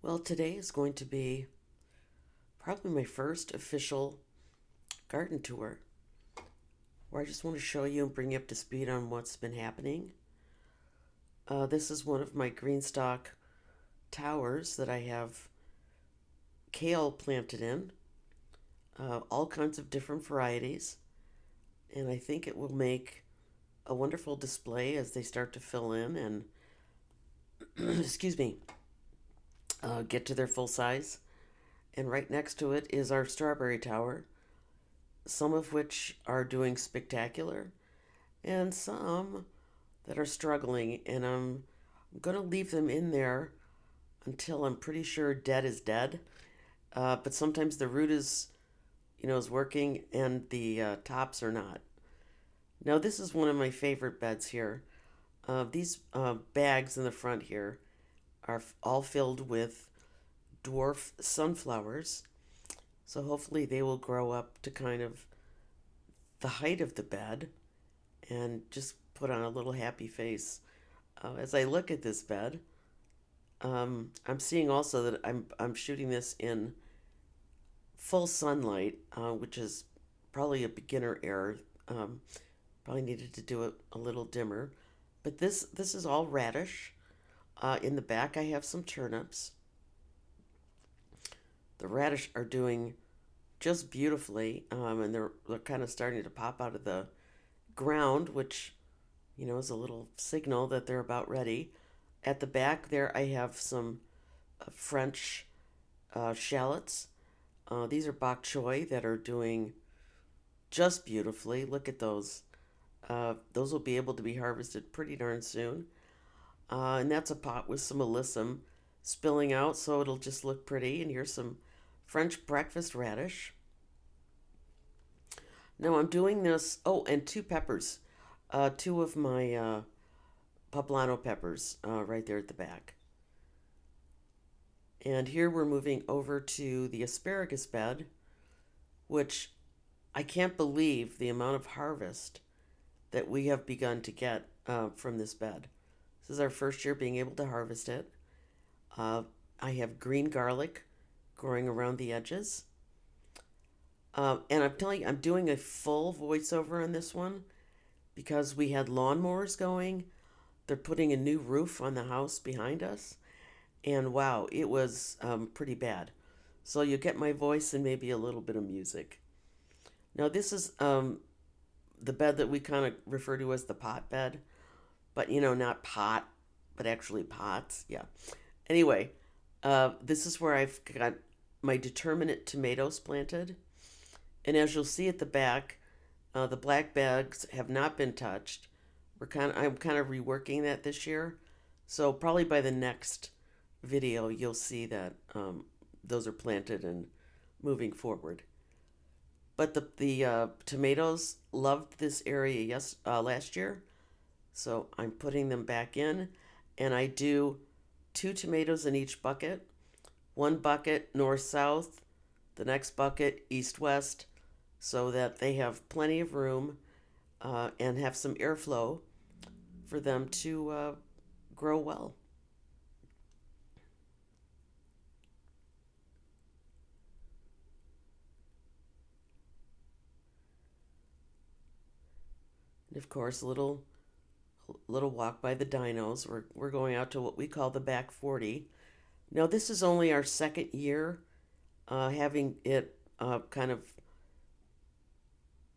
Well, today is going to be probably my first official garden tour where I just want to show you and bring you up to speed on what's been happening. This is one of my green stock towers that I have kale planted in, all kinds of different varieties, and I think it will make a wonderful display as they start to fill in and, excuse me, get to their full size. And right next to it is our strawberry tower, some of which are doing spectacular and some that are struggling. And I'm going to leave them in there until I'm pretty sure dead is dead. But sometimes the root is working and the tops are not. Now, this is one of my favorite beds here. These bags in the front here are all filled with dwarf sunflowers. So hopefully they will grow up to kind of the height of the bed and just put on a little happy face. As I look at this bed, I'm seeing also that I'm shooting this in full sunlight, which is probably a beginner error. Um, Probably needed to do it a little dimmer, but this is all radish. In the back, I have some turnips. The radish are doing just beautifully, and they're kind of starting to pop out of the ground, which is a little signal that they're about ready. At the back there, I have some French shallots. These are bok choy that are doing just beautifully. Look at those. Those will be able to be harvested pretty darn soon. And that's a pot with some alyssum spilling out, so it'll just look pretty. And here's some French breakfast radish. Now I'm doing this. Oh, and two peppers. Two of my poblano peppers right there at the back. And here we're moving over to the asparagus bed, which I can't believe the amount of harvest that we have begun to get from this bed. This is our first year being able to harvest it. Uh, I have green garlic growing around the edges. And I'm telling you, I'm doing a full voiceover on this one because we had lawnmowers going. They're putting a new roof on the house behind us. And wow, it was pretty bad. So you get my voice and maybe a little bit of music. Now, this is the bed that we kind of refer to as the pot bed, but not pot, but actually pots. Yeah. Anyway, this is where I've got my determinate tomatoes planted. And as you'll see at the back, the black bags have not been touched. I'm kind of reworking that this year. So probably by the next video, you'll see that those are planted and moving forward. But the tomatoes loved this area last year, so I'm putting them back in, and I do two tomatoes in each bucket. One bucket north south, the next bucket east west, so that they have plenty of room and have some airflow for them to grow well. And of course, a little walk by the dinos. We're going out to what we call the back 40. Now, this is only our second year having it kind of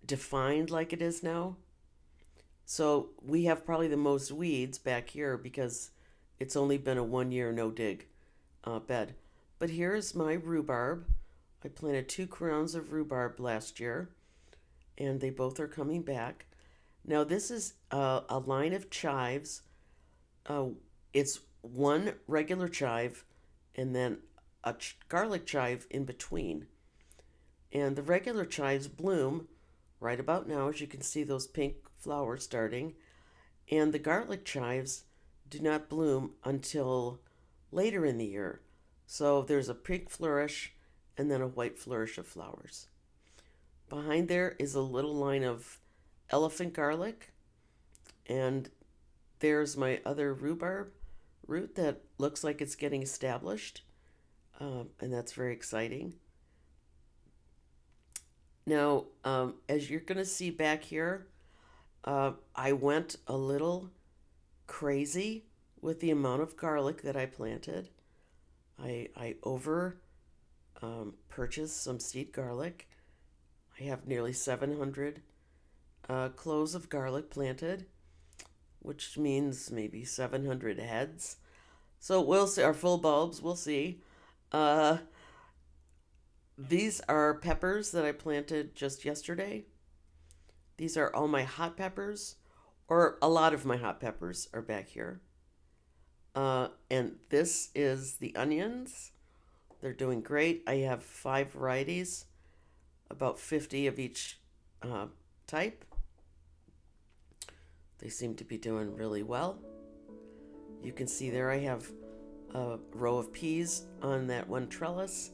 defined like it is now. So we have probably the most weeds back here because it's only been a 1 year no dig bed. But here's my rhubarb. I planted 2 crowns of rhubarb last year, and they both are coming back. Now, this is a line of chives. Uh, it's one regular chive and then a garlic chive in between. And the regular chives bloom right about now, as you can see those pink flowers starting. And the garlic chives do not bloom until later in the year. So there's a pink flourish and then a white flourish of flowers. Behind there is a little line of elephant garlic, and there's my other rhubarb root that looks like it's getting established. and that's very exciting. Now, as you're going to see back here, I went a little crazy with the amount of garlic that I planted. I over purchased some seed garlic. I have nearly 700 cloves of garlic planted, which means maybe 700 heads. So we'll see, our full bulbs, we'll see. Uh, these are peppers that I planted just yesterday. These are all my hot peppers, or a lot of my hot peppers are back here. And this is the onions. They're doing great. I have 5 varieties, about 50 of each uh, type. They seem to be doing really well. You can see there I have a row of peas on that one trellis.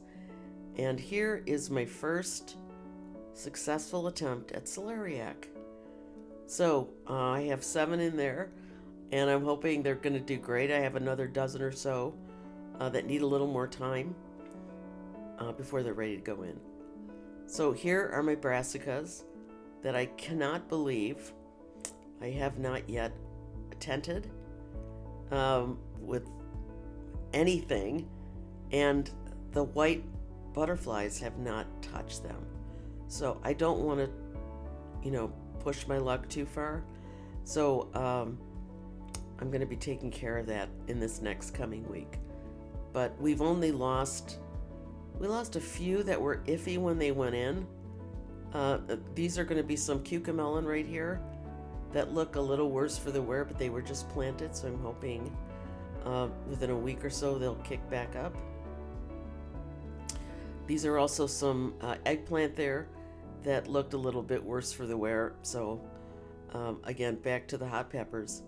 And here is my first successful attempt at celeriac. So I have 7 in there, and I'm hoping they're going to do great. I have another dozen or so that need a little more time before they're ready to go in. So here are my brassicas that I cannot believe I have not yet tented with anything, and the white butterflies have not touched them. So I don't want to, push my luck too far. So I'm going to be taking care of that in this next coming week. But we lost a few that were iffy when they went in. These are going to be some cucamelon right here that look a little worse for the wear, but they were just planted, so I'm hoping within a week or so they'll kick back up. These are also some eggplant there that looked a little bit worse for the wear, so again, back to the hot peppers.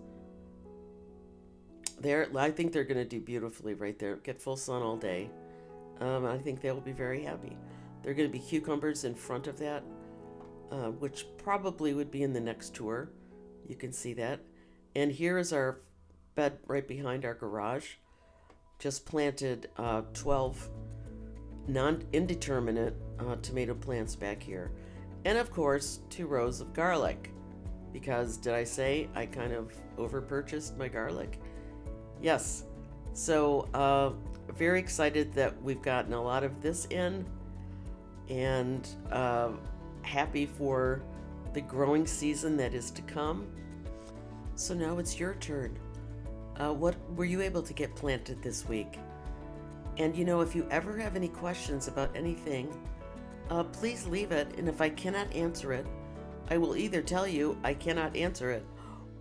I think they're going to do beautifully right there, get full sun all day. I think they will be very happy. There are going to be cucumbers in front of that, which probably would be in the next tour. You can see that. And here is our bed right behind our garage. Just planted 12 indeterminate tomato plants back here. And of course, 2 rows of garlic. Because, did I say I kind of over-purchased my garlic? Yes. So, very excited that we've gotten a lot of this in. And happy for the growing season that is to come. So now it's your turn. What were you able to get planted this week? And if you ever have any questions about anything, please leave it. And if I cannot answer it, I will either tell you I cannot answer it,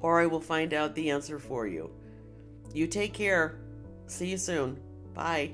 or I will find out the answer for you. You take care. See you soon. Bye.